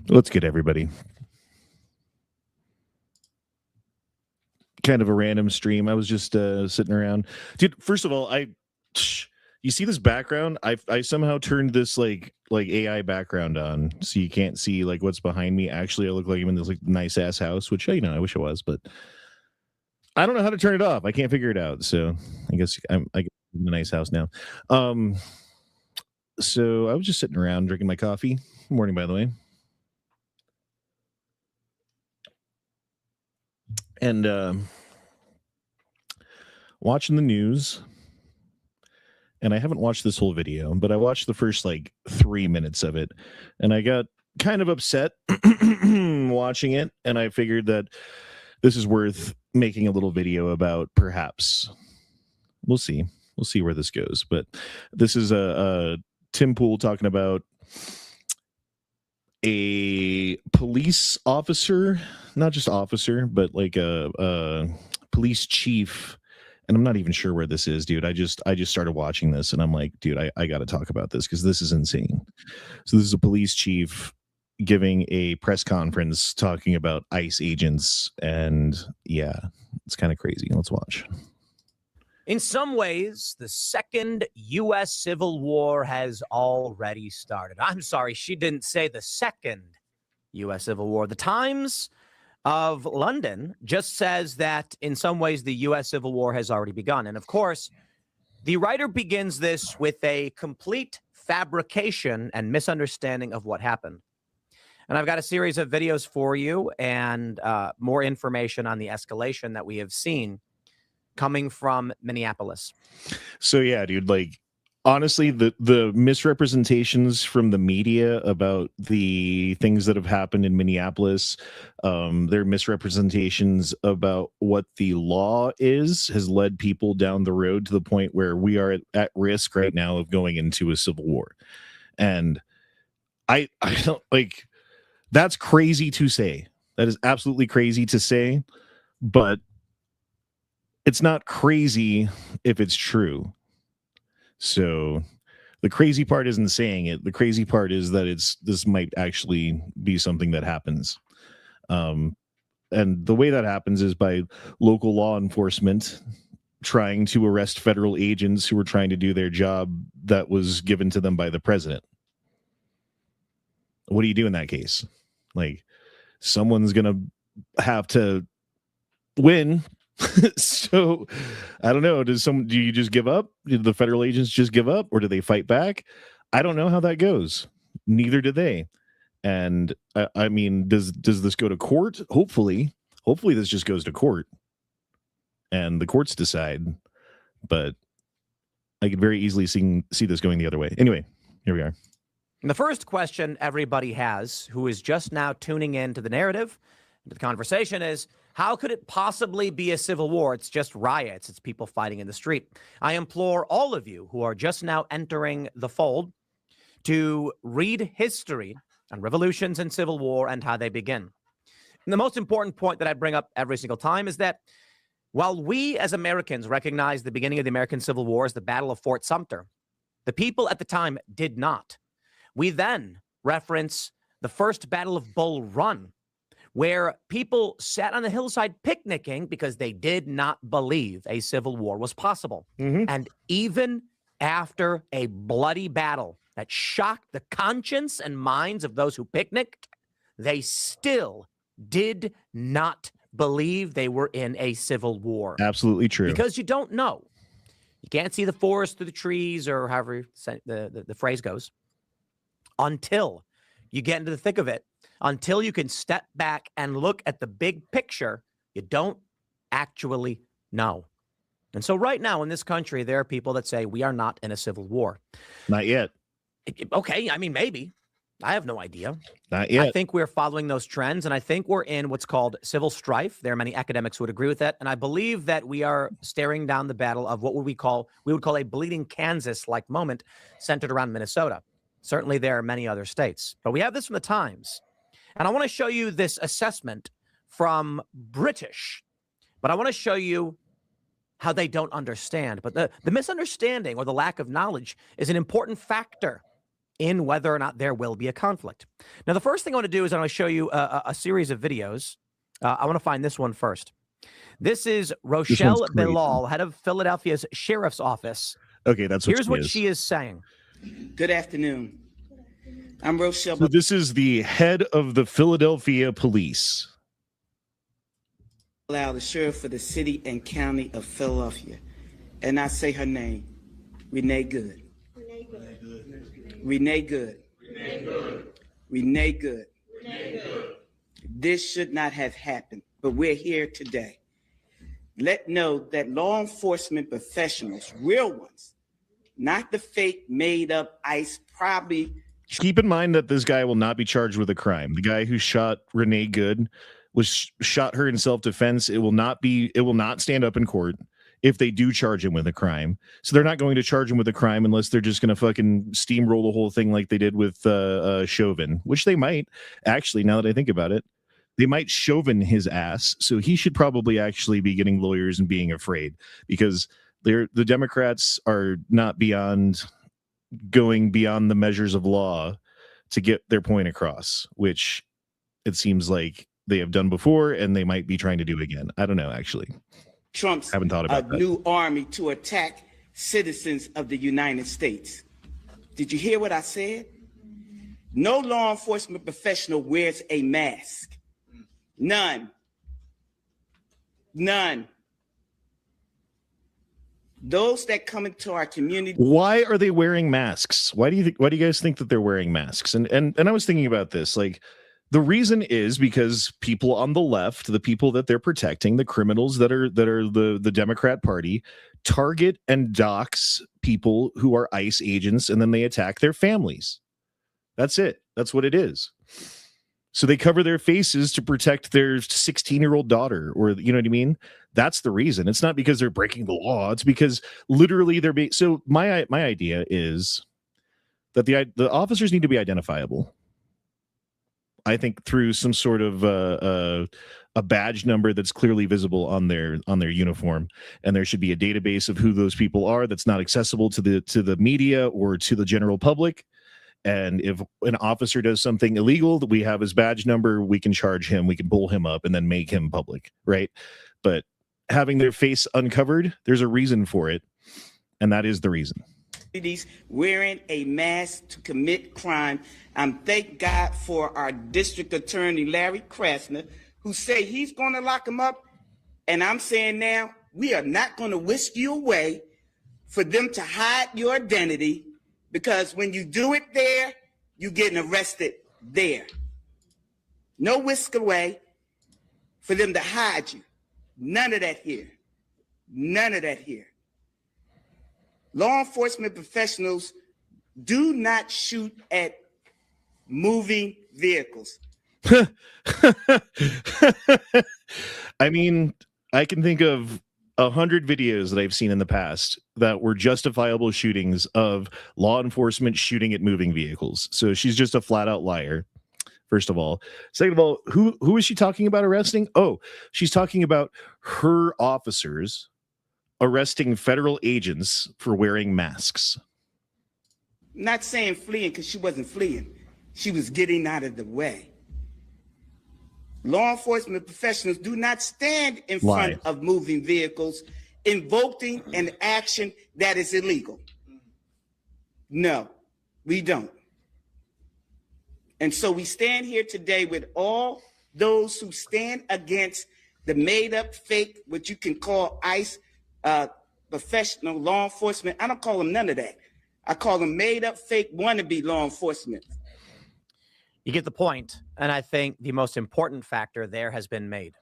Let's get everybody. Kind of a random stream. I was just sitting around. Dude, first of all, you see this background? I somehow turned this like AI background on so you can't see like what's behind me. Actually, I look like I'm in this like nice ass house, which I wish I was, but I don't know how to turn it off. I can't figure it out. So I guess I'm in a nice house now. So I was just sitting around drinking my coffee. Morning, by the way. And watching the news. And I haven't watched this whole video, but I watched the first like 3 minutes of it, and I got kind of upset watching it, and I figured that this is worth making a little video about. Perhaps we'll see where this goes, but this is a Tim Pool talking about a police officer, not just officer, but like a police chief. And I'm not even sure where this is, dude. I just started watching this, and I'm like, dude, I got to talk about this because this is insane. So this is a police chief giving a press conference talking about ICE agents, and yeah, it's kind of crazy. Let's watch. In some ways, the second U.S. Civil War has already started. I'm sorry, she didn't say the second U.S. Civil War. The Times of London just says that in some ways the U.S. Civil War has already begun. And of course, the writer begins this with a complete fabrication and misunderstanding of what happened. And I've got a series of videos for you and more information on the escalation that we have seen coming from Minneapolis. So yeah, dude, like honestly, the misrepresentations from the media about the things that have happened in Minneapolis, their misrepresentations about what the law has led people down the road to the point where we are at risk right now of going into a civil war. And I don't like, that's crazy to say. That is absolutely crazy to say, but it's not crazy if it's true. So the crazy part isn't saying it. The crazy part is that this might actually be something that happens. And the way that happens is by local law enforcement trying to arrest federal agents who were trying to do their job that was given to them by the president. What do you do in that case? Like, someone's going to have to win. So I don't know. Do you just give up? Did the federal agents just give up, or do they fight back? I don't know how that goes. Neither do they. And I mean, does this go to court? Hopefully this just goes to court and the courts decide. But I could very easily see this going the other way. Anyway, here we are. And the first question everybody has who is just now tuning in to the narrative, to the conversation is, how could it possibly be a civil war? It's just riots. It's people fighting in the street. I implore all of you who are just now entering the fold to read history on revolutions and civil war and how they begin. And the most important point that I bring up every single time is that while we as Americans recognize the beginning of the American Civil War as the Battle of Fort Sumter, the people at the time did not. We then reference the first Battle of Bull Run, where people sat on the hillside picnicking because they did not believe a civil war was possible. Mm-hmm. And even after a bloody battle that shocked the conscience and minds of those who picnicked, they still did not believe they were in a civil war. Absolutely true. Because you don't know. You can't see the forest through the trees, or however the phrase goes, until you get into the thick of it. Until you can step back and look at the big picture, you don't actually know. And so right now in this country, there are people that say we are not in a civil war. Not yet. Okay, I mean, maybe. I have no idea. Not yet. I think we're following those trends, and I think we're in what's called civil strife. There are many academics who would agree with that, and I believe that we are staring down the battle of what we would call a bleeding Kansas-like moment centered around Minnesota. Certainly there are many other states, but we have this from the Times. And I want to show you this assessment from British, but I want to show you how they don't understand. But the misunderstanding or the lack of knowledge is an important factor in whether or not there will be a conflict. Now, the first thing I want to do is I want to show you a series of videos. I want to find this one first. This is Rochelle Bilal, head of Philadelphia's Sheriff's Office. Okay, that's what Here's what she is saying. Good afternoon. I'm Rochelle. So this is the head of the Philadelphia Police. The sheriff for the city and county of Philadelphia. And I say her name, Renee Good. Renee Good. Renee Good. Renee Good. This should not have happened, but we're here today. Let know that law enforcement professionals, real ones, not the fake made up ICE, probably. Keep in mind that this guy will not be charged with a crime. The guy who shot Renee Good was shot her in self-defense. It will not stand up in court if they do charge him with a crime. So they're not going to charge him with a crime unless they're just going to fucking steamroll the whole thing like they did with Chauvin, which they might. Actually, now that I think about it, they might Chauvin his ass. So he should probably actually be getting lawyers and being afraid, because the Democrats are not going beyond the measures of law to get their point across, which it seems like they have done before and they might be trying to do again. I don't know, actually. Trump's haven't thought about that. New army to attack citizens of the United States. Did you hear what I said? No law enforcement professional wears a mask. None. Those that come into our community. Why are they wearing masks? Why do you guys think that they're wearing masks? And I was thinking about this. Like, the reason is because people on the left, the people that they're protecting, the criminals that are the Democrat Party, target and dox people who are ICE agents, and then they attack their families. That's it. That's what it is. So they cover their faces to protect their 16-year-old daughter, or you know what I mean? That's the reason. It's not because they're breaking the law. It's because literally they're being. So my idea is that the officers need to be identifiable. I think through some sort of a badge number that's clearly visible on their uniform, and there should be a database of who those people are that's not accessible to the media or to the general public. And if an officer does something illegal that we have his badge number, we can charge him, we can pull him up and then make him public, right? But having their face uncovered, there's a reason for it, and that is the reason. Wearing a mask to commit crime. Thank God for our district attorney, Larry Krasner, who say he's going to lock him up. And I'm saying now, we are not going to whisk you away for them to hide your identity, because when you do it there, you're getting arrested there. No whisk away for them to hide you. None of that here. None of that here. Law enforcement professionals do not shoot at moving vehicles. I mean, I can think of 100 videos that I've seen in the past that were justifiable shootings of law enforcement shooting at moving vehicles. So she's just a flat out liar. First of all. Second of all, who is she talking about arresting? Oh, she's talking about her officers arresting federal agents for wearing masks. Not saying fleeing, because she wasn't fleeing. She was getting out of the way. Law enforcement professionals do not stand in front of moving vehicles invoking an action that is illegal. No, we don't. And so we stand here today with all those who stand against the made-up, fake, what you can call ICE, professional law enforcement. I don't call them none of that. I call them made-up, fake, wannabe law enforcement. You get the point, and I think the most important factor there has been made.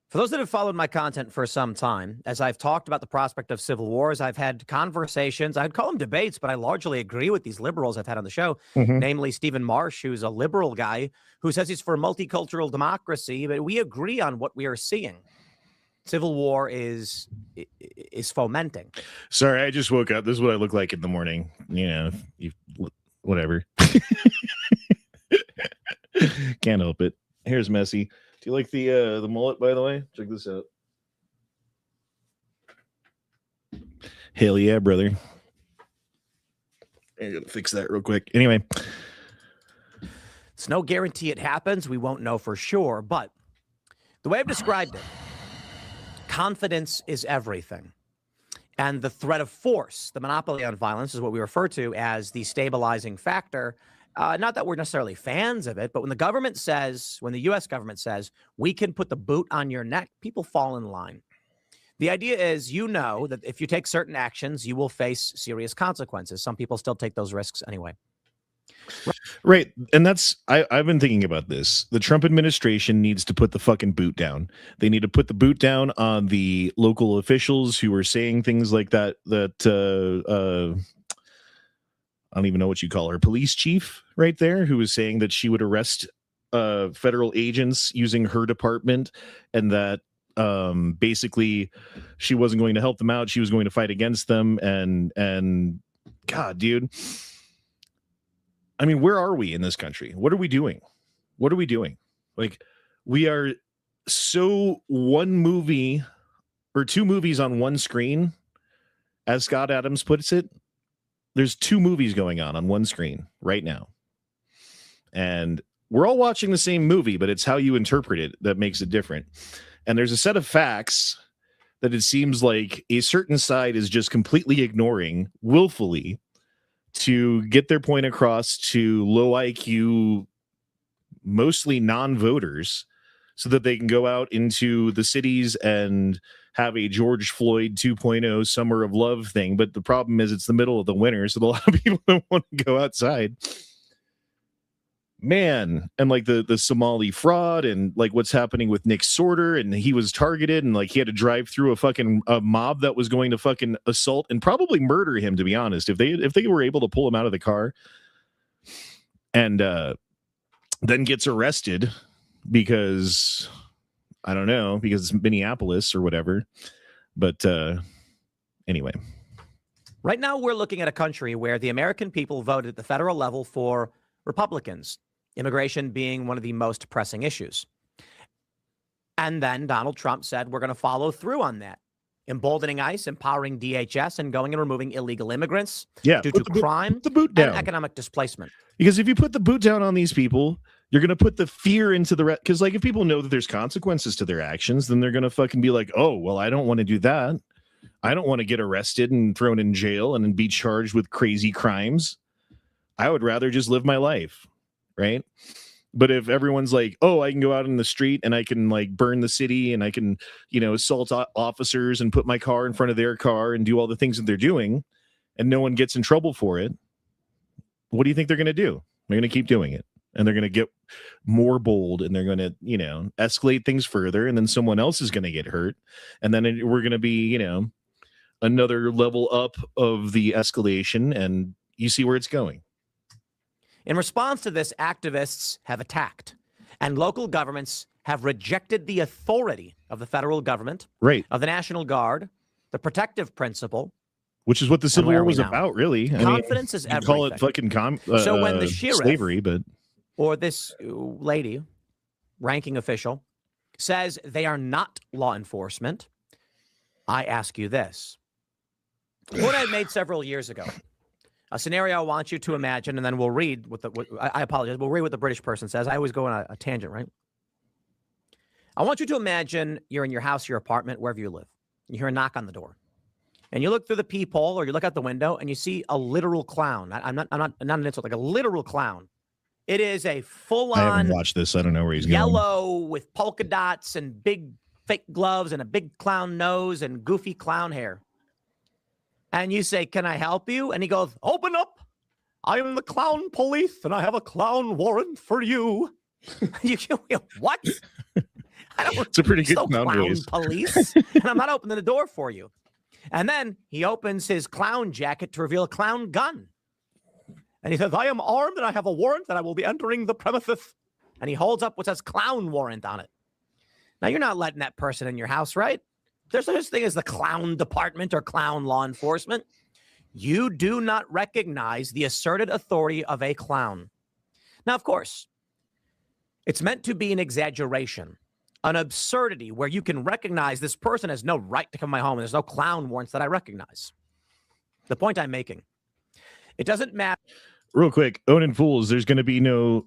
For those that have followed my content for some time, as I've talked about the prospect of civil wars, I've had conversations, I'd call them debates, but I largely agree with these liberals I've had on the show, namely Stephen Marsh, who's a liberal guy who says he's for multicultural democracy, but we agree on what we are seeing. Civil war is fomenting. Sorry, I just woke up. This is what I look like in the morning. You know, whatever. Can't help it. Hair's messy. Do you like the mullet, by the way? Check this out. Hell yeah, brother. I gotta fix that real quick. Anyway. It's no guarantee it happens. We won't know for sure. But the way I've described it, confidence is everything. And the threat of force, the monopoly on violence, is what we refer to as the stabilizing factor. Not that we're necessarily fans of it, but when the government says, when the U.S. government says, we can put the boot on your neck, people fall in line. The idea is, you know, that if you take certain actions, you will face serious consequences. Some people still take those risks anyway. Right. And I've been thinking about this. The Trump administration needs to put the fucking boot down. They need to put the boot down on the local officials who are saying things like that, I don't even know what you call her, police chief right there, who was saying that she would arrest federal agents using her department, and that basically she wasn't going to help them out. She was going to fight against them. And God, dude. I mean, where are we in this country? What are we doing? What are we doing? Like, we are so one movie or two movies on one screen, as Scott Adams puts it. There's two movies going on one screen right now. And we're all watching the same movie, but it's how you interpret it that makes it different. And there's a set of facts that it seems like a certain side is just completely ignoring willfully to get their point across to low IQ, mostly non-voters, so that they can go out into the cities and have a George Floyd 2.0 summer of love thing. But the problem is it's the middle of the winter, so a lot of people don't want to go outside. Man, and like the Somali fraud, and like what's happening with Nick Sorter, and he was targeted, and like he had to drive through a mob that was going to fucking assault and probably murder him, to be honest, if they were able to pull him out of the car, and then gets arrested because I don't know, because it's Minneapolis or whatever. But anyway, right now we're looking at a country where the American people voted at the federal level for Republicans, immigration being one of the most pressing issues. And then Donald Trump said, we're going to follow through on that, emboldening ICE, empowering DHS, and going and removing illegal immigrants due to crime and economic displacement. Because if you put the boot down on these people, you're going to put the fear into the because like if people know that there's consequences to their actions, then they're going to fucking be like, oh, well, I don't want to do that. I don't want to get arrested and thrown in jail and be charged with crazy crimes. I would rather just live my life, right? But if everyone's like, oh, I can go out in the street and I can like burn the city and I can, assault officers and put my car in front of their car and do all the things that they're doing, and no one gets in trouble for it, what do you think they're going to do? They're going to keep doing it, and they're going to get more bold, and they're going to, escalate things further, and then someone else is going to get hurt, and then we're going to be, another level up of the escalation, and you see where it's going. In response to this, activists have attacked, and local governments have rejected the authority of the federal government, right, of the National Guard, the protective principle, which is what the Civil War was about, really. Confidence is everything. Call it fucking so when the sheriff, slavery, but or this lady, ranking official, says they are not law enforcement, I ask you this. What I made several years ago, a scenario I want you to imagine, and then we'll read what I apologize. We'll read what the British person says. I always go on a tangent, right? I want you to imagine you're in your house, your apartment, wherever you live. You hear a knock on the door, and you look through the peephole, or you look out the window, and you see a literal clown. I'm not an insult, like a literal clown. It is a full-on. I haven't watched this. I don't know where he's going. Yellow with polka dots and big fake gloves and a big clown nose and goofy clown hair. And you say, "Can I help you?" And he goes, "Open up. I am the clown police, and I have a clown warrant for you." What? It's a pretty good clown voice. Police, and I'm not opening the door for you. And then he opens his clown jacket to reveal a clown gun. And he says, "I am armed, and I have a warrant, and I will be entering the premises." And he holds up what says "clown warrant" on it. Now, you're not letting that person in your house, right? There's no such thing as the clown department or clown law enforcement. You do not recognize the asserted authority of a clown. Now, of course, it's meant to be an exaggeration, an absurdity where you can recognize this person has no right to come to my home and there's no clown warrants that I recognize. The point I'm making It doesn't matter. Real quick, Onan Fools, there's going to be no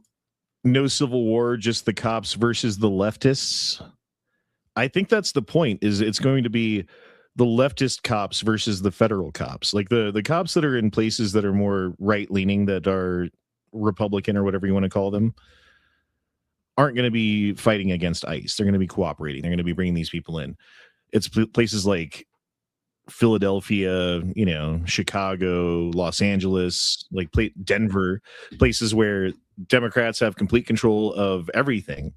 civil war, just the cops versus the leftists. I think that's the point, is it's going to be the leftist cops versus the federal cops. Like the cops that are in places that are more right-leaning, that are Republican or whatever you want to call them, aren't going to be fighting against ICE. They're going to be cooperating. They're going to be bringing these people in. It's places like Philadelphia, Chicago, Los Angeles, like Denver, places where Democrats have complete control of everything.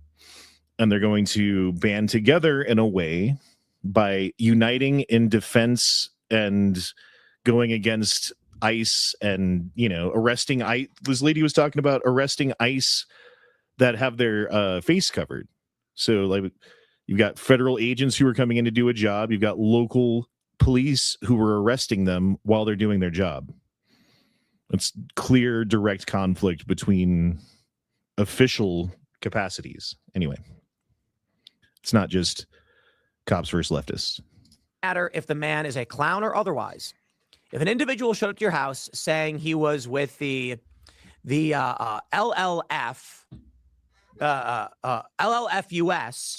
And they're going to band together in a way by uniting in defense and going against ICE and, arresting ICE. This lady was talking about arresting ICE that have their face covered. So like you've got federal agents who are coming in to do a job. You've got local police who were arresting them while they're doing their job. It's clear, direct conflict between official capacities. Anyway, it's not just cops versus leftists. Matter if the man is a clown or otherwise. If an individual showed up to your house saying he was with the LLF-US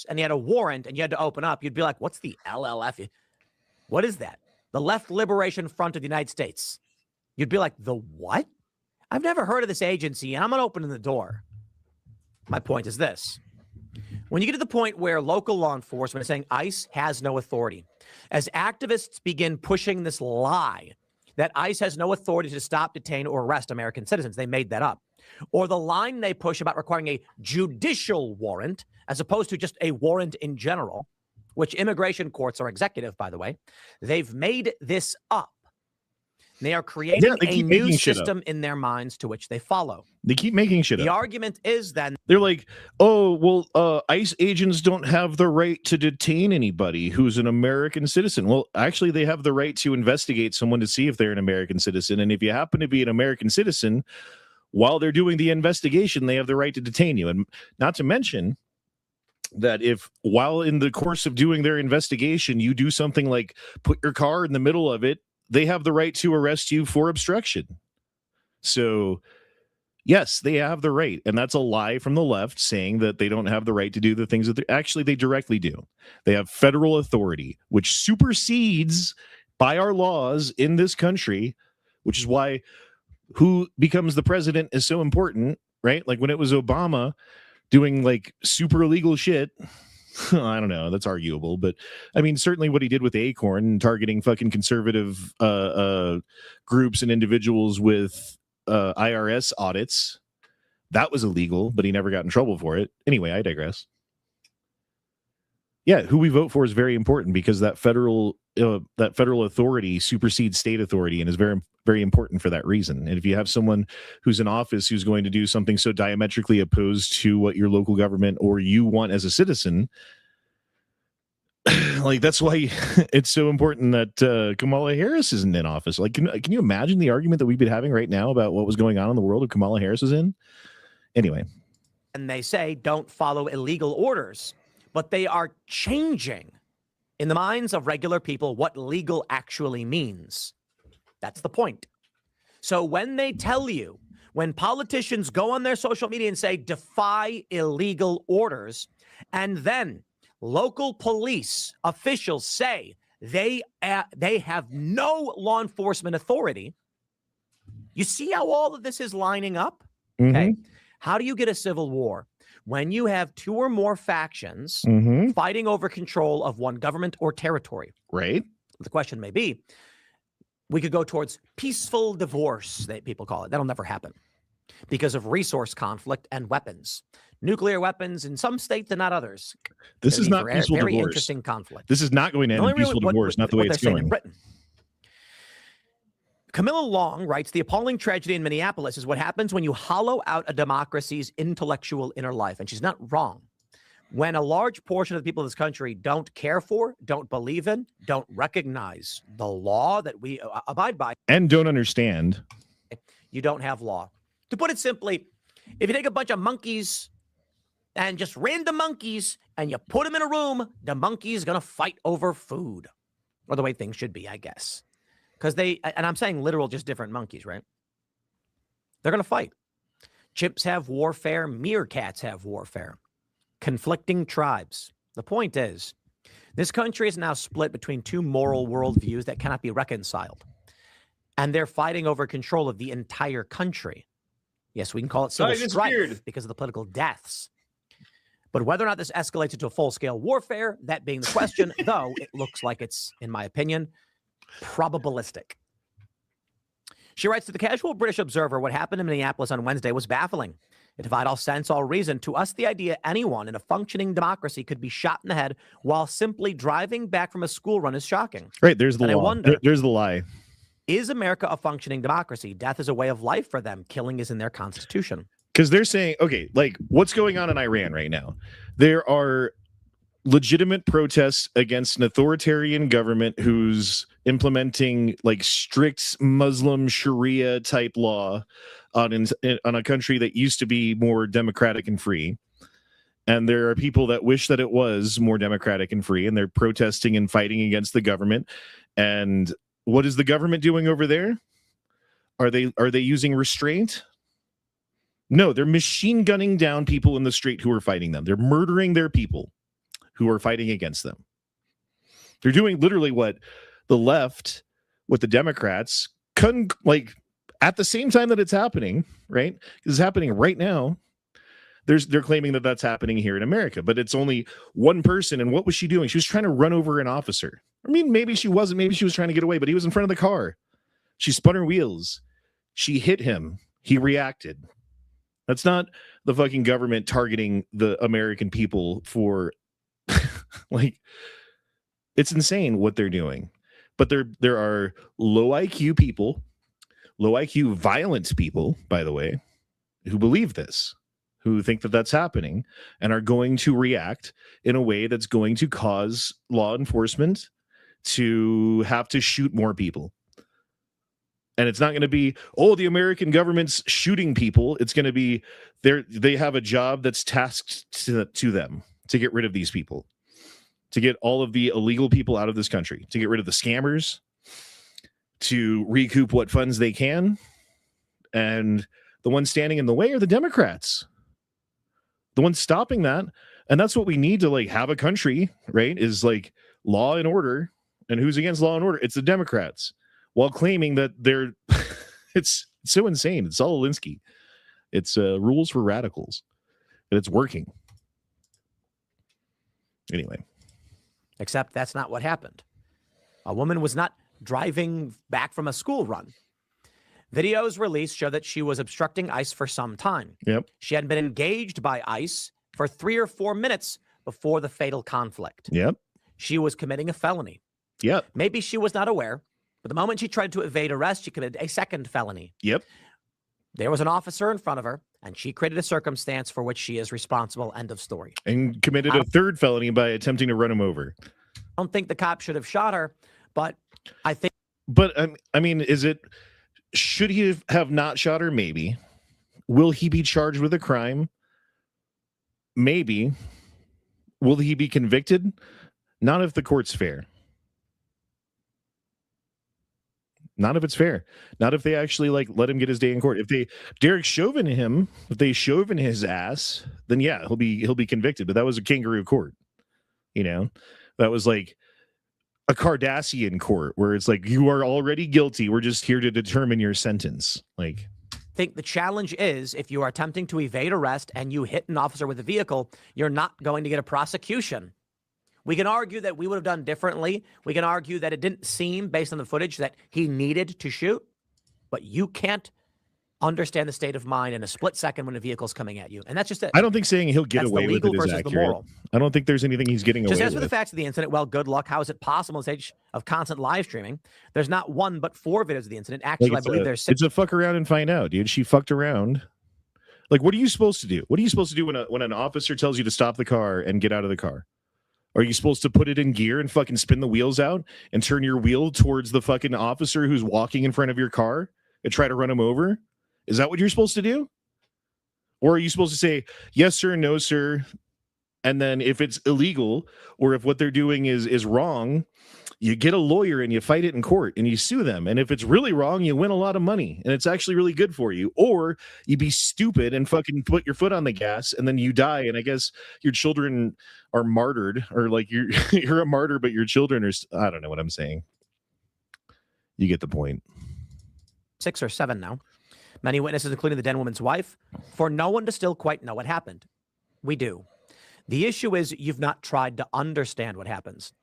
and he had a warrant and you had to open up, you'd be like, what's the LLF? What is that? The Left Liberation Front of the United States. You'd be like, the what? I've never heard of this agency, and I'm not opening the door. My point is this. When you get to the point where local law enforcement is saying ICE has no authority, as activists begin pushing this lie that ICE has no authority to stop, detain, or arrest American citizens, they made that up, or the line they push about requiring a judicial warrant as opposed to just a warrant in general, which immigration courts are executive, by the way, they've made this up. They are creating a new system in their minds to which they follow. They keep making shit up. The argument is then they're like, oh, well, ICE agents don't have the right to detain anybody who's an American citizen. Well, actually, they have the right to investigate someone to see if they're an American citizen. And if you happen to be an American citizen, while they're doing the investigation, they have the right to detain you. And not to mention that if while in the course of doing their investigation, you do something like put your car in the middle of it, they have the right to arrest you for obstruction. So, yes, they have the right. And that's a lie from the left saying that they don't have the right to do the things that they directly do. They have federal authority, which supersedes by our laws in this country, which is why who becomes the president is so important, right? Like when it was Obama doing like super illegal shit, I don't know, that's arguable, but I mean, certainly what he did with Acorn and targeting fucking conservative groups and individuals with IRS audits, that was illegal, but he never got in trouble for it. Anyway, I digress. Yeah, who we vote for is very important because that federal authority supersedes state authority and is very, very important for that reason. And if you have someone who's in office who's going to do something so diametrically opposed to what your local government or you want as a citizen, like that's why it's so important that Kamala Harris isn't in office. Like, can you imagine the argument that we've been having right now about what was going on in the world if Kamala Harris is in? Anyway. And they say don't follow illegal orders, but they are changing in the minds of regular people what legal actually means. That's the point. So when they tell you, when politicians go on their social media and say defy illegal orders, and then local police officials say they have no law enforcement authority, you see how all of this is lining up? Mm-hmm. Okay. How do you get a civil war? When you have two or more factions fighting over control of one government or territory. Right. The question may be, we could go towards peaceful divorce, that people call it. That'll never happen because of resource conflict and weapons. Nuclear weapons in some states and not others. This is not peaceful very divorce. Interesting conflict. This is not going to end in peaceful divorce, not the way it's going. In Britain. Camilla Long writes, the appalling tragedy in Minneapolis is what happens when you hollow out a democracy's intellectual inner life. And she's not wrong. When a large portion of the people of this country don't care for, don't believe in, don't recognize the law that we abide by. And don't understand. You don't have law. To put it simply, if you take a bunch of monkeys and just random monkeys and you put them in a room, the monkey's going to fight over food. Or the way things should be, I guess. Because and I'm saying literal, just different monkeys, right? They're going to fight. Chimps have warfare. Meerkats have warfare. Conflicting tribes. The point is, this country is now split between two moral worldviews that cannot be reconciled. And they're fighting over control of the entire country. Yes, we can call it civil strife because of the political deaths. But whether or not this escalates into a full-scale warfare, that being the question, though, it looks like it's, in my opinion, probabilistic. She writes to the casual British observer, what happened in Minneapolis on Wednesday was baffling. It defied all sense, all reason. To us, the idea anyone in a functioning democracy could be shot in the head while simply driving back from a school run is shocking. Right, there's the lie. I wonder, there's the lie. Is America a functioning democracy? Death is a way of life for them. Killing is in their constitution. Because they're saying, okay, like what's going on in Iran right now? There are legitimate protests against an authoritarian government who's implementing like strict Muslim Sharia type law on a country that used to be more democratic and free. And there are people that wish that it was more democratic and free, and they're protesting and fighting against the government. And what is the government doing over there? Are they using restraint? No, they're machine gunning down people in the street who are fighting them. They're murdering their people who are fighting against them. They're doing literally what the left, what the Democrats, like at the same time that it's happening, right? It's happening right now. They're claiming that that's happening here in America, but it's only one person. And what was she doing? She was trying to run over an officer. I mean, maybe she wasn't. Maybe she was trying to get away, but he was in front of the car. She spun her wheels. She hit him. He reacted. That's not the fucking government targeting the American people for like, it's insane what they're doing. But there are low IQ people, low IQ violent people, by the way, who believe this, who think that that's happening and are going to react in a way that's going to cause law enforcement to have to shoot more people. And it's not going to be, oh, the American government's shooting people. It's going to be they have a job that's tasked to them to get rid of these people, to get all of the illegal people out of this country, to get rid of the scammers, to recoup what funds they can. And the ones standing in the way are the Democrats, the ones stopping that. And that's what we need to like have a country, right? Is like law and order. And who's against law and order? It's the Democrats. While claiming that they're, it's so insane. It's all Alinsky. It's rules for radicals, and it's working. Anyway. Except that's not what happened. A woman was not driving back from a school run. Videos released show that she was obstructing ICE for some time. Yep. She hadn't been engaged by ICE for 3 or 4 minutes before the fatal conflict. Yep. She was committing a felony. Yep. Maybe she was not aware. But the moment she tried to evade arrest, she committed a second felony. Yep. There was an officer in front of her, and she created a circumstance for which she is responsible. End of story. And committed a third felony by attempting to run him over. I don't think the cop should have shot her, but I think... But, I mean, should he have not shot her? Maybe. Will he be charged with a crime? Maybe. Will he be convicted? Not if the court's fair. Not if it's fair. Not if they actually like let him get his day in court. If they Derek Chauvin him, if they Chauvin his ass, then yeah, he'll be convicted. But that was a kangaroo court. You know, that was like a Cardassian court where it's like you are already guilty. We're just here to determine your sentence. Like, I think the challenge is if you are attempting to evade arrest and you hit an officer with a vehicle, you're not going to get a prosecution. We can argue that we would have done differently. We can argue that it didn't seem, based on the footage, that he needed to shoot. But you can't understand the state of mind in a split second when a vehicle's coming at you. And that's just it. I don't think saying he'll get That's away the with legal it is versus the accurate. moral. I don't think there's anything he's getting away with. Just as for the facts of the incident, well, good luck. How is it possible in this age of constant live streaming? There's not 1 but 4 videos of the incident. Actually, I believe there's 6. It's a fuck around and find out, dude. She fucked around. Like, what are you supposed to do? What are you supposed to do when an officer tells you to stop the car and get out of the car? Are you supposed to put it in gear and fucking spin the wheels out and turn your wheel towards the fucking officer who's walking in front of your car and try to run him over? Is that what you're supposed to do? Or are you supposed to say, yes, sir, no, sir, And then if it's illegal or if what they're doing is wrong, you get a lawyer and you fight it in court and you sue them. And if it's really wrong, you win a lot of money and it's actually really good for you. Or you be stupid and fucking put your foot on the gas and then you die. And I guess your children are martyred, or like you're a martyr, but your children are, I don't know what I'm saying. You get the point. 6 or 7 now. Many witnesses, including the den woman's wife, for no one to still quite know what happened. We do. The issue is you've not tried to understand what happens.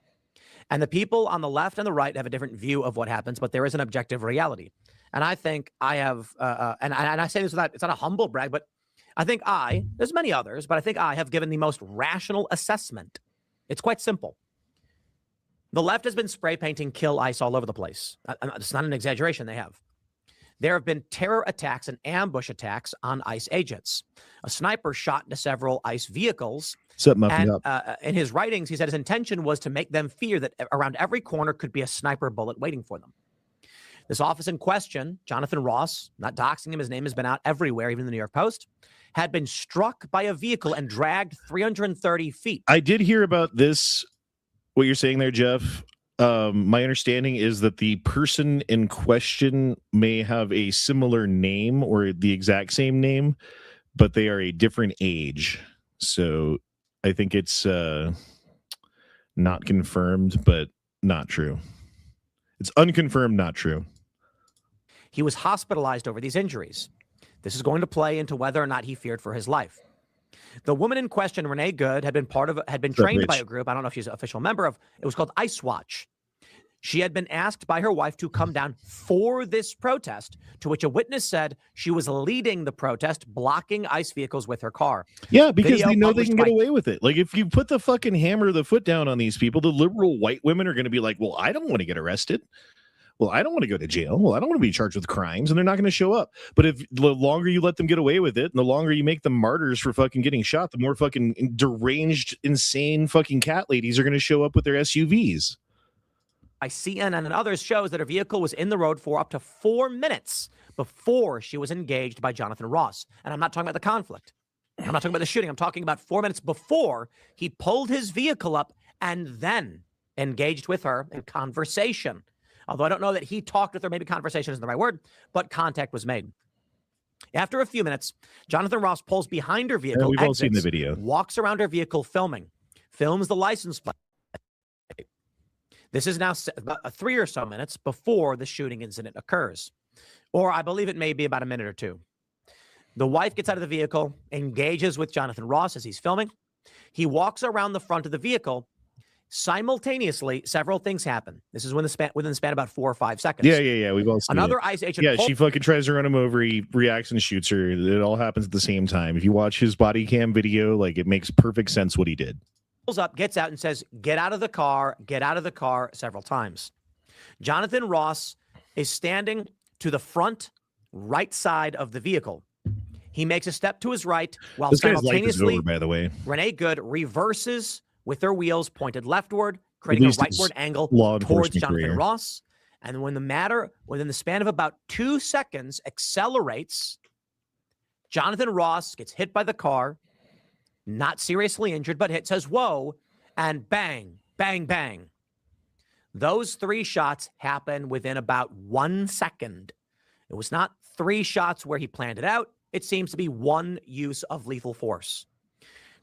And the people on the left and the right have a different view of what happens, but there is an objective reality. And I think I have, and I say this without, it's not a humble brag, but I think there's many others, but I think I have given the most rational assessment. It's quite simple. The left has been spray painting kill ICE all over the place. It's not an exaggeration, they have. There have been terror attacks and ambush attacks on ICE agents. A sniper shot into several ICE vehicles. And in his writings, he said his intention was to make them fear that around every corner could be a sniper bullet waiting for them. This office in question, Jonathan Ross, not doxing him, his name has been out everywhere, even in the New York Post, had been struck by a vehicle and dragged 330 feet. I did hear about this, what you're saying there, Jeff. My understanding is that the person in question may have a similar name or the exact same name, but they are a different age. So I think it's not confirmed, but not true. It's unconfirmed, not true. He was hospitalized over these injuries. This is going to play into whether or not he feared for his life. The woman in question, Renee Good, had been trained by a group. I don't know if she's an official member of. It was called Ice Watch. She had been asked by her wife to come down for this protest, to which a witness said she was leading the protest, blocking ICE vehicles with her car. Yeah, because they know they can get away with it. Like, if you put the fucking hammer of the foot down on these people, the liberal white women are going to be like, well, I don't want to get arrested. Well, I don't want to go to jail. Well, I don't want to be charged with crimes, and they're not going to show up. But if the longer you let them get away with it, and the longer you make them martyrs for fucking getting shot, the more fucking deranged, insane fucking cat ladies are going to show up with their SUVs. By CNN and others shows that her vehicle was in the road for up to 4 minutes before she was engaged by Jonathan Ross. And I'm not talking about the conflict. I'm not talking about the shooting. I'm talking about 4 minutes before he pulled his vehicle up and then engaged with her in conversation. Although I don't know that he talked with her, maybe conversation isn't the right word, but contact was made. After a few minutes, Jonathan Ross pulls behind her vehicle, we've all seen the video, walks around her vehicle films the license plate. This is now about 3 or so minutes before the shooting incident occurs. Or I believe it may be about a minute or two. The wife gets out of the vehicle, engages with Jonathan Ross as he's filming. He walks around the front of the vehicle. Simultaneously, several things happen. This is within the span about 4 or 5 seconds. Yeah. We've all seen another it. ICE agent. Yeah, she fucking tries to run him over. He reacts and shoots her. It all happens at the same time. If you watch his body cam video, like, it makes perfect sense what he did. Pulls up, gets out, and says, get out of the car, several times. Jonathan Ross is standing to the front right side of the vehicle. He makes a step to his right while this guy's simultaneously, life is over, by the way. Renee Good reverses with their wheels pointed leftward, creating a rightward angle towards Jonathan Ross. And when the matter, within the span of about 2 seconds, accelerates, Jonathan Ross gets hit by the car, not seriously injured, but hit, says, whoa, and bang, bang, bang. Those 3 shots happen within about 1 second. It was not 3 shots where he planned it out. It seems to be one use of lethal force.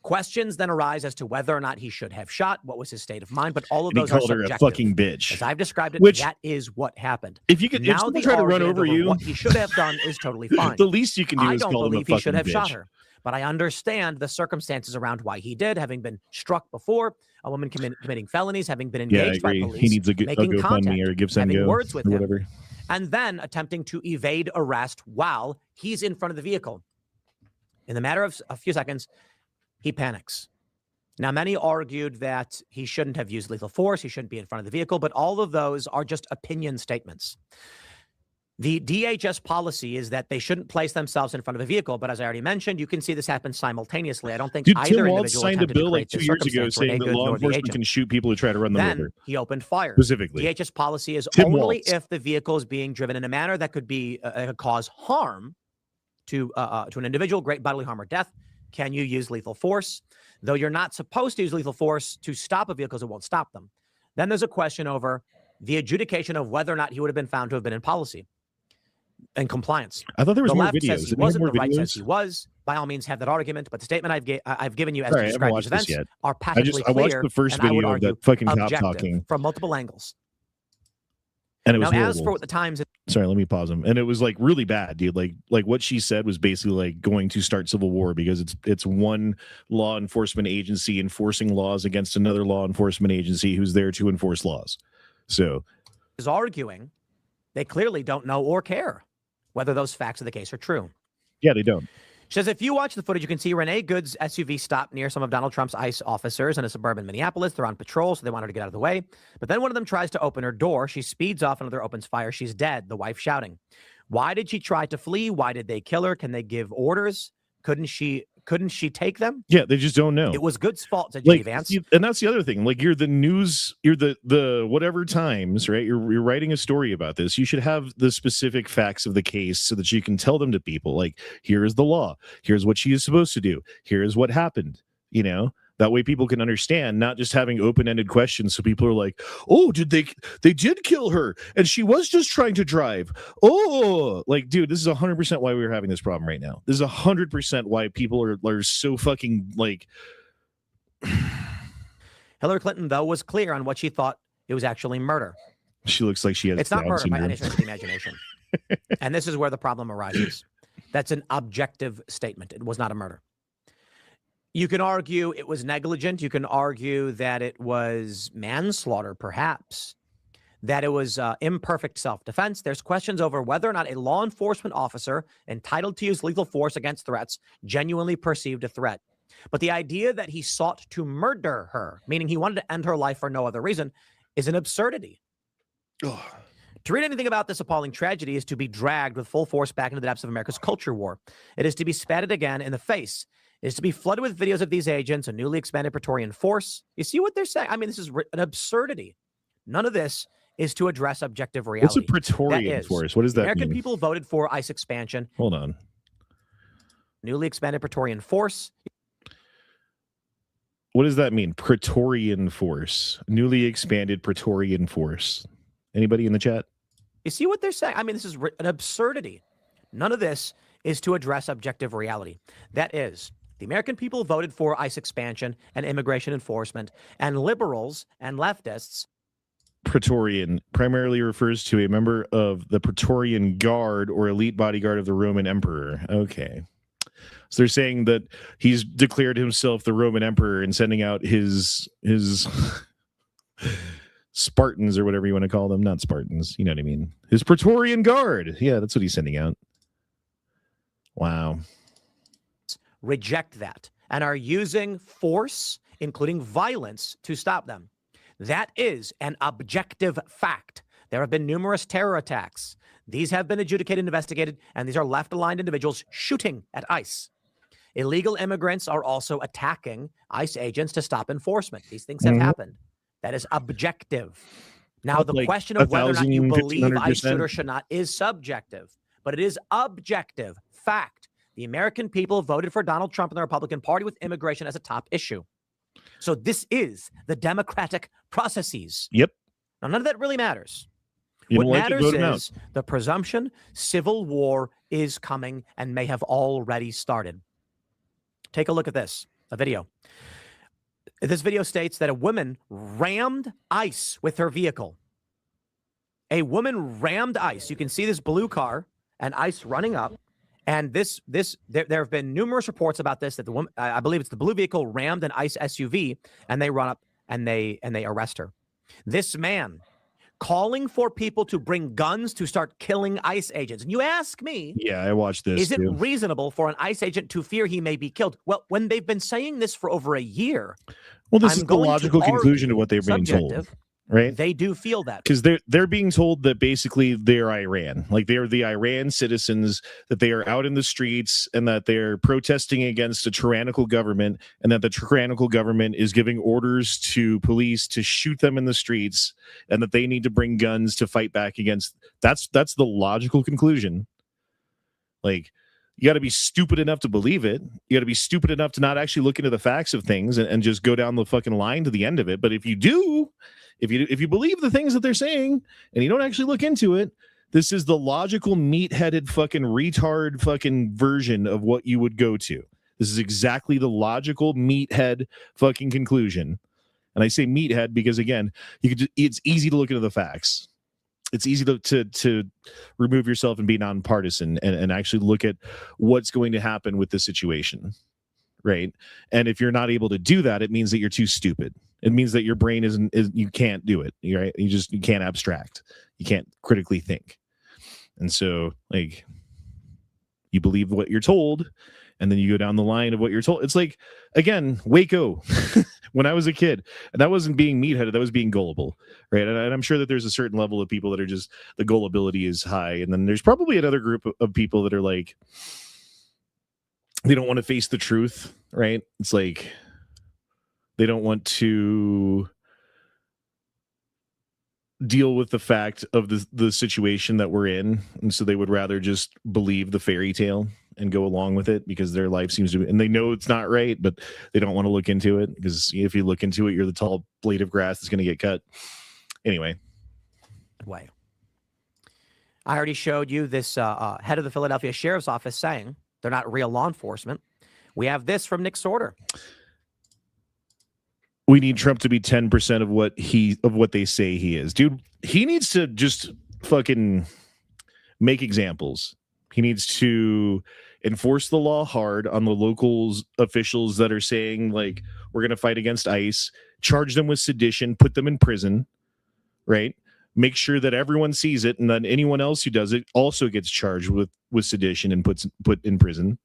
Questions then arise as to whether or not he should have shot, what was his state of mind, but all of those are subjective. Her a fucking bitch. As I've described it, that is what happened. If you could, now if try to run over you, what he should have done is totally fine. The least you can do is call him a fucking bitch. I don't believe he should have shot her, but I understand the circumstances around why he did, having been struck before, a woman committing felonies, having been engaged by police, he needs making contact, or having words with him, whatever, and then attempting to evade arrest while he's in front of the vehicle. In the matter of a few seconds, he panics. Now, many argued that he shouldn't have used lethal force. He shouldn't be in front of the vehicle. But all of those are just opinion statements. The DHS policy is that they shouldn't place themselves in front of a vehicle. But as I already mentioned, you can see this happen simultaneously. I don't think either individual signed a bill like 2 years ago saying that law enforcement can shoot people who try to run them over. He opened fire. Specifically, DHS policy is only if the vehicle is being driven in a manner that could be cause harm to an individual, great bodily harm or death. can you use lethal force? Though you're not supposed to use lethal force to stop a vehicle because it won't stop them. Then there's a question over the adjudication of whether or not he would have been found to have been in policy and compliance. I thought there was The more left videos. says he Didn't we have wasn't. more The right videos? says he was. By all means, have that argument. But the statement I've given you as Sorry, to I haven't describe these watched this events yet. are patently I watched clear. the first and I would video of argue that fucking cop objective talking, from multiple angles. and it was Now, horrible. as for what the Times, Sorry, let me pause him. And it was like really bad, dude. Like what she said was basically like going to start civil war because it's one law enforcement agency enforcing laws against another law enforcement agency who's there to enforce laws. So is arguing they clearly don't know or care whether those facts of the case are true. yeah, they don't. She says, if you watch the footage, you can see Renee Good's SUV stop near some of Donald Trump's ICE officers in a suburban Minneapolis. They're on patrol, so they want her to get out of the way. But then one of them tries to open her door. She speeds off, another opens fire. She's dead, the wife shouting. Why did she try to flee? Why did they kill her? Can they give orders? Couldn't she take them? Yeah, they just don't know. It was Good's fault, said J.D. Vance. And that's the other thing. Like you're the news, you're the whatever Times, right? You're writing a story about this. You should have the specific facts of the case so that you can tell them to people. Like, here is the law. Here's what she is supposed to do. Here is what happened. You know, that way people can understand, not just having open-ended questions. So people are like, oh, they did kill her and she was just trying to drive. Oh, like, dude, this is 100% why we're having this problem right now. This is 100% why people are so fucking like. Hillary Clinton, though, was clear on what she thought it was actually murder. She looks like she has. It's not Down murder by syndrome. any stretch of the imagination. And this is where the problem arises. That's an objective statement. It was not a murder. You can argue it was negligent. You can argue that it was manslaughter, perhaps, that it was imperfect self-defense. There's questions over whether or not a law enforcement officer entitled to use lethal force against threats genuinely perceived a threat. But the idea that he sought to murder her, meaning he wanted to end her life for no other reason, is an absurdity. Ugh. To read anything about this appalling tragedy is to be dragged with full force back into the depths of America's culture war. It is to be spatted again in the face. It is to be flooded with videos of these agents, a newly expanded Praetorian force. You see what they're saying? I mean, this is an absurdity. None of this is to address objective reality. What's a Praetorian force? What does that American mean? people voted for ICE expansion. Hold on. Newly expanded Praetorian force. What does that mean? Praetorian force. Newly expanded Praetorian force. Anybody in the chat? You see what they're saying? I mean, this is an absurdity. None of this is to address objective reality. That is, the American people voted for ICE expansion and immigration enforcement, and liberals and leftists. Praetorian primarily refers to a member of the Praetorian Guard or elite bodyguard of the Roman Emperor. Okay. So they're saying that he's declared himself the Roman Emperor and sending out his Spartans or whatever you want to call them. Not Spartans. You know what I mean? His Praetorian Guard. Yeah, that's what he's sending out. Wow. Reject that and are using force, including violence, to stop them. That is an objective fact. There have been numerous terror attacks. These have been adjudicated and investigated, and these are left-aligned individuals shooting at ICE. Illegal immigrants are also attacking ICE agents to stop enforcement. These things have happened. That is objective. Now, the Like question of whether or not you believe 1,000, ICE should or should not is subjective, but it is objective fact. The American people voted for Donald Trump and the Republican Party with immigration as a top issue. So this is the democratic processes. Yep. Now, none of that really matters. You What don't like it, matters vote him out. is the presumption civil war is coming and may have already started. Take a look at this, a video. This video states that a woman rammed ICE with her vehicle. A woman rammed ICE. You can see this blue car and ICE running up. And there have been numerous reports about this, that the woman, I believe it's the blue vehicle, rammed an ICE SUV, and they run up and they arrest her. This man calling for people to bring guns to start killing ICE agents. And you ask me, Yeah, I watched this. is it too. reasonable for an ICE agent to fear he may be killed? Well, when they've been saying this for over a year, Well, this I'm is the going to logical conclusion argue of what they're being told, subjective, right? they do feel that. Because they're being told that basically they're Iran, like they're the Iran citizens, that they are out in the streets and that they're protesting against a tyrannical government, and that the tyrannical government is giving orders to police to shoot them in the streets, and that they need to bring guns to fight back against. That's the logical conclusion. Like You got to be stupid enough to believe it. You got to be stupid enough to not actually look into the facts of things and just go down the fucking line to the end of it. But if you do, if you believe the things that they're saying and you don't actually look into it, this is the logical meat-headed fucking retard fucking version of what you would go to. This is exactly the logical meathead fucking conclusion. And I say meathead because, again, it's easy to look into the facts. It's easy to remove yourself and be nonpartisan and actually look at what's going to happen with the situation, right? And if you're not able to do that, it means that you're too stupid. It means that your brain you can't do it, right? You can't abstract. You can't critically think. And so, like, you believe what you're told, and then you go down the line of what you're told. It's like, again, Waco. When I was a kid, and that wasn't being meatheaded, that was being gullible, right? And I'm sure that there's a certain level of people that are just, the gullibility is high. And then there's probably another group of people that are like, they don't want to face the truth, right? It's like, they don't want to deal with the fact of the situation that we're in. And so they would rather just believe the fairy tale and go along with it because their life seems to be, and they know it's not right, but they don't want to look into it because if you look into it, you're the tall blade of grass that's going to get cut. Anyway. Way. I already showed you this head of the Philadelphia Sheriff's Office saying they're not real law enforcement. We have this from Nick Sorter. We need Trump to be 10% of what they say he is. Dude, he needs to just fucking make examples. He needs to enforce the law hard on the local officials that are saying, like, we're going to fight against ICE, charge them with sedition, put them in prison, right? Make sure that everyone sees it, and then anyone else who does it also gets charged with sedition and put in prison.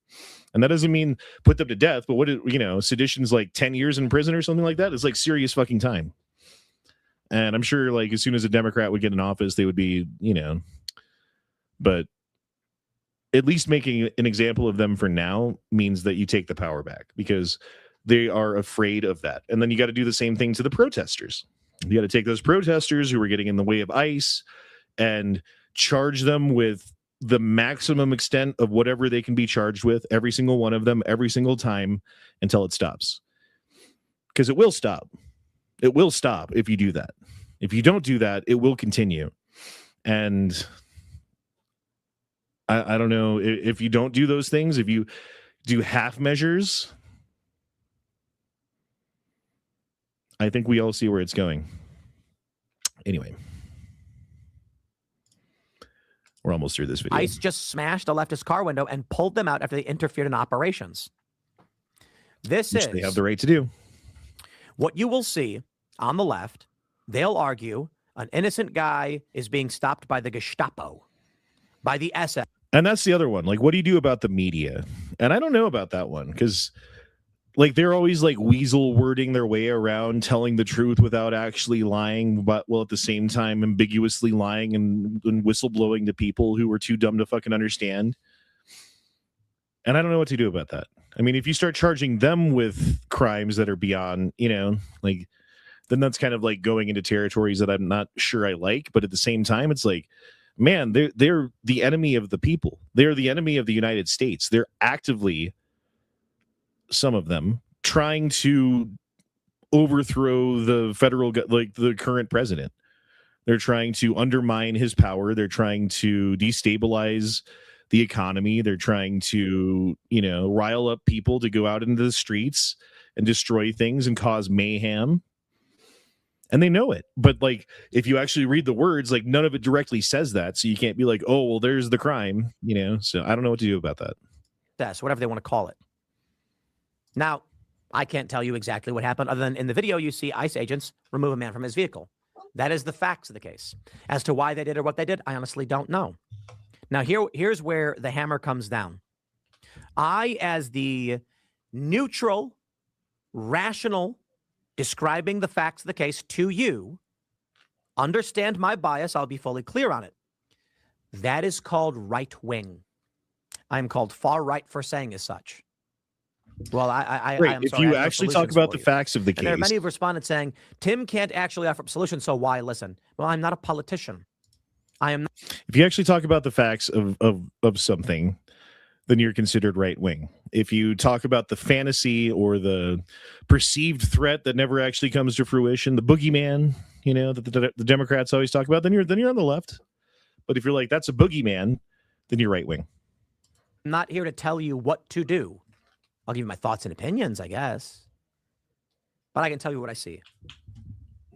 And that doesn't mean put them to death, but sedition's like 10 years in prison or something like that. It's like serious fucking time. And I'm sure, like, as soon as a Democrat would get in office, they would be, but at least making an example of them for now means that you take the power back because they are afraid of that. And then you got to do the same thing to the protesters. You got to take those protesters who are getting in the way of ICE and charge them with the maximum extent of whatever they can be charged with, every single one of them, every single time until it stops. Because it will stop. It will stop if you do that. If you don't do that, it will continue. And I don't know if you don't do those things, if you do half measures, I think we all see where it's going. Anyway, we're almost through this video. ICE just smashed a leftist car window and pulled them out after they interfered in operations. Which they have the right to do. What you will see on the left. They'll argue an innocent guy is being stopped by the Gestapo, by the SS. And that's the other one. Like, what do you do about the media? And I don't know about that one because, like, they're always like weasel wording their way around telling the truth without actually lying, but at the same time ambiguously lying and whistleblowing to people who were too dumb to fucking understand. And I don't know what to do about that. I mean, if you start charging them with crimes that are beyond, like, then that's kind of like going into territories that I'm not sure I like. But at the same time, it's like, man, they're the enemy of the people. They're the enemy of the United States. They're actively, some of them, trying to overthrow the the current president. They're trying to undermine his power. They're trying to destabilize the economy. They're trying to, rile up people to go out into the streets and destroy things and cause mayhem. And they know it. But, like, if you actually read the words, like, none of it directly says that. So you can't be like, oh, well, there's the crime, So I don't know what to do about that. That's whatever they want to call it. Now, I can't tell you exactly what happened other than in the video you see ICE agents remove a man from his vehicle. That is the facts of the case. As to why they did or what they did, I honestly don't know. Now, here's where the hammer comes down. I, as the neutral, rational, describing the facts of the case to you, understand my bias. I'll be fully clear on it. That is called right wing. I'm called far right for saying as such. Well, I am if sorry, you I have no actually talk solutions about for the you. facts of the case. And there are many who've responded saying, Tim can't actually offer up solutions, so why listen? Well, I'm not a politician. I am not. If you actually talk about the facts of something, then you're considered right wing. If you talk about the fantasy or the perceived threat that never actually comes to fruition, the boogeyman, that the Democrats always talk about, then you're on the left. But if you're like, that's a boogeyman, then you're right wing. I'm not here to tell you what to do. I'll give you my thoughts and opinions, I guess. But I can tell you what I see.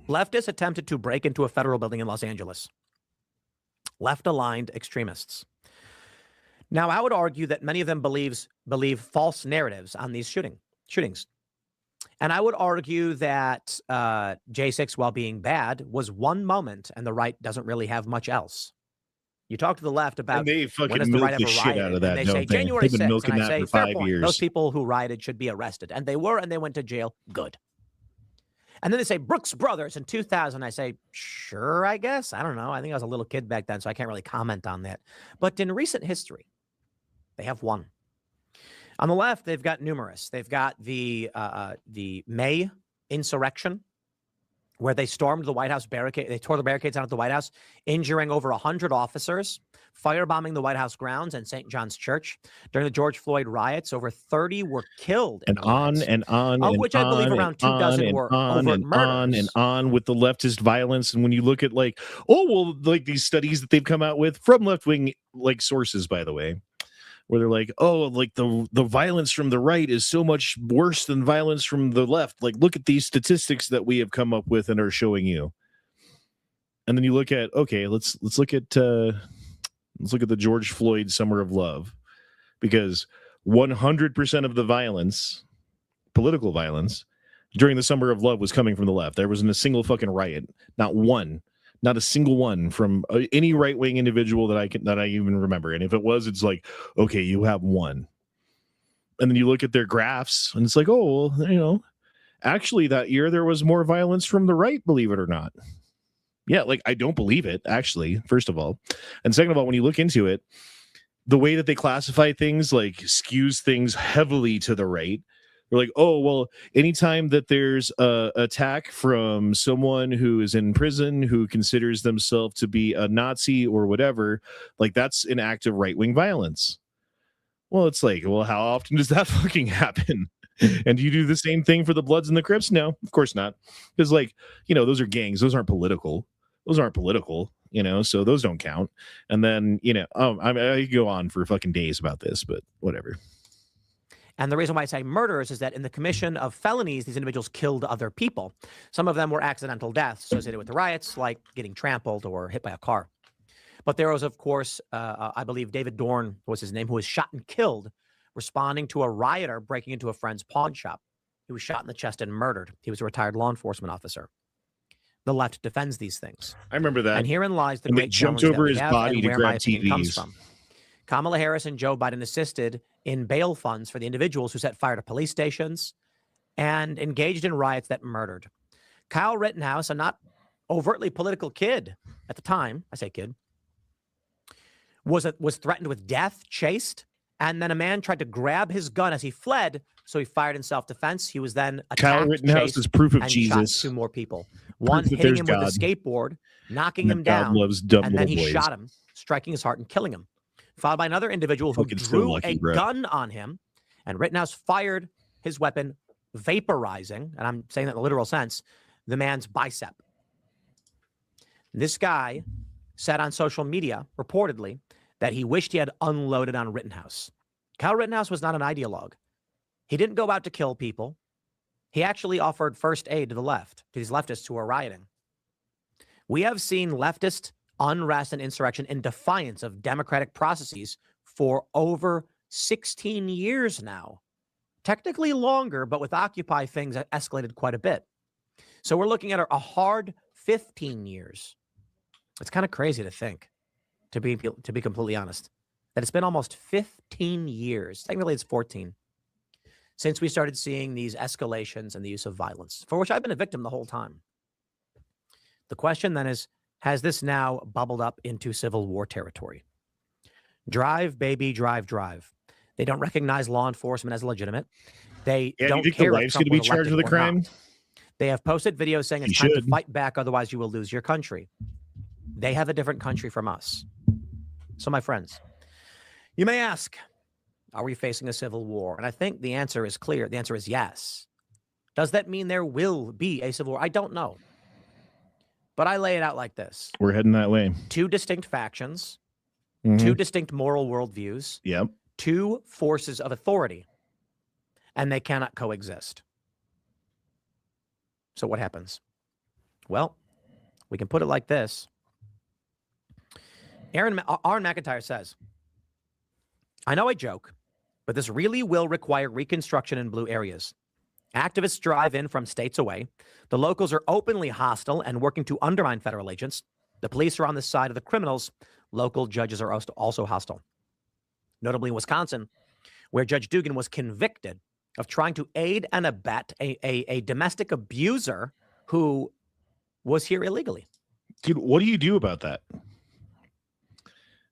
Leftists attempted to break into a federal building in Los Angeles. Left-aligned extremists. Now, I would argue that many of them believe false narratives on these shootings. And I would argue that J6, while being bad, was one moment, and the right doesn't really have much else. You talk to the left about they when does the right ever riot, out of that, and they say January 6th, and I say, fair point. years. Those people who rioted should be arrested. And they were, and they went to jail. Good. And then they say Brooks Brothers in 2000. I say, sure, I guess. I don't know. I think I was a little kid back then, so I can't really comment on that. But in recent history, they have one. On the left, they've got numerous. They've got the May insurrection, where they stormed the White House barricade. They tore the barricades out at the White House, injuring over 100 officers, firebombing the White House grounds and St. John's Church. During the George Floyd riots, over 30 were killed. And on and on, of which I believe around 2 dozen were overt murders. And on with the leftist violence. And when you look at these studies that they've come out with from left-wing sources, by the way, where they're like, the violence from the right is so much worse than violence from the left. Like, look at these statistics that we have come up with and are showing you. And then you look at, let's look at the George Floyd Summer of Love, because 100% of the violence, political violence, during the Summer of Love was coming from the left. There wasn't a single fucking riot, not a single one from any right-wing individual that I even remember. And if it was, it's like, okay, you have one. And then you look at their graphs and it's like, actually that year there was more violence from the right, believe it or not. Yeah, I don't believe it, actually, first of all. And second of all, when you look into it, the way that they classify things skews things heavily to the right. They're like, anytime that there's a attack from someone who is in prison who considers themselves to be a Nazi or whatever, that's an act of right-wing violence. Well, it's how often does that fucking happen? And do you do the same thing for the Bloods and the Crips? No, of course not. Because those are gangs. Those aren't political. So those don't count. And then, I could go on for fucking days about this, but whatever. And the reason why I say murderers is that in the commission of felonies, these individuals killed other people. Some of them were accidental deaths associated with the riots, like getting trampled or hit by a car. But there was, of course, I believe David Dorn was his name, who was shot and killed responding to a rioter breaking into a friend's pawn shop. He was shot in the chest and murdered. He was a retired law enforcement officer. The left defends these things. I remember that. And herein lies the and great they jumped challenge over that we his have body and to where grab my opinion comes TVs. from. Kamala Harris and Joe Biden assisted in bail funds for the individuals who set fire to police stations and engaged in riots that murdered. Kyle Rittenhouse, a not overtly political kid at the time, I say kid, was threatened with death, chased, and then a man tried to grab his gun as he fled, so he fired in self-defense. He was then attacked, Kyle Rittenhouse is proof of and Jesus. Shot 2 more people. One hitting him with a skateboard, knocking him down, and then he shot him, striking his heart and killing him. Followed by another individual who drew a gun on him, and Rittenhouse fired his weapon, vaporizing, and I'm saying that in the literal sense, the man's bicep. This guy said on social media, reportedly, that he wished he had unloaded on Rittenhouse. Kyle Rittenhouse was not an ideologue. He didn't go out to kill people. He actually offered first aid to the left, to these leftists who are rioting. We have seen leftist unrest and insurrection in defiance of democratic processes for over 16 years now. Technically longer, but with Occupy things escalated quite a bit. So we're looking at a hard 15 years. It's kind of crazy to think, to be completely honest, that it's been almost 15 years. Technically, it's 14 since we started seeing these escalations and the use of violence, for which I've been a victim the whole time. The question then is, has this now bubbled up into civil war territory? Drive, baby, drive, drive. They don't recognize law enforcement as legitimate. They don't care the wife's going to be charged with a crime. Not. They have posted videos saying it's time to fight back, otherwise you will lose your country. They have a different country from us. So, my friends, you may ask, Are we facing a civil war? And I think the answer is clear. The answer is yes. Does that mean there will be a civil war? I don't know. But I lay it out like this. We're heading that way. Two distinct factions, Mhm. two distinct moral worldviews, Yep. two forces of authority, and they cannot coexist. So what happens? Well, we can put it like this. Aaron McIntyre says, I know I joke, but this really will require reconstruction in blue areas. Activists drive in from states away. The locals are openly hostile and working to undermine federal agents. The police are on the side of the criminals. Local judges are also hostile. Notably in Wisconsin, where Judge Dugan was convicted of trying to aid and abet a domestic abuser who was here illegally. Dude, what do you do about that?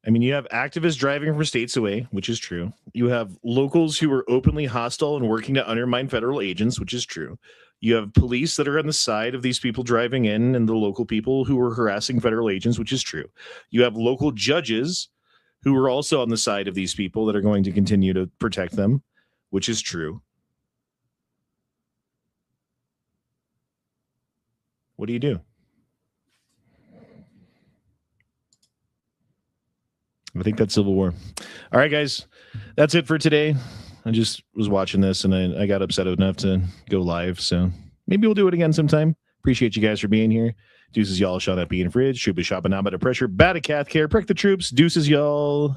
I mean, you have activists driving from states away, which is true. You have locals who are openly hostile and working to undermine federal agents, which is true. You have police that are on the side of these people driving in and the local people who are harassing federal agents, which is true. You have local judges who are also on the side of these people that are going to continue to protect them, which is true. What do you do? I think that's civil war. All right, guys, that's it for today. I just was watching this and I got upset enough to go live. So maybe we'll do it again sometime. Appreciate you guys for being here. Deuces, y'all. Sean at Being Fridge. Should be shopping now, but a pressure. Bad at Cath Care. Prick the troops. Deuces, y'all.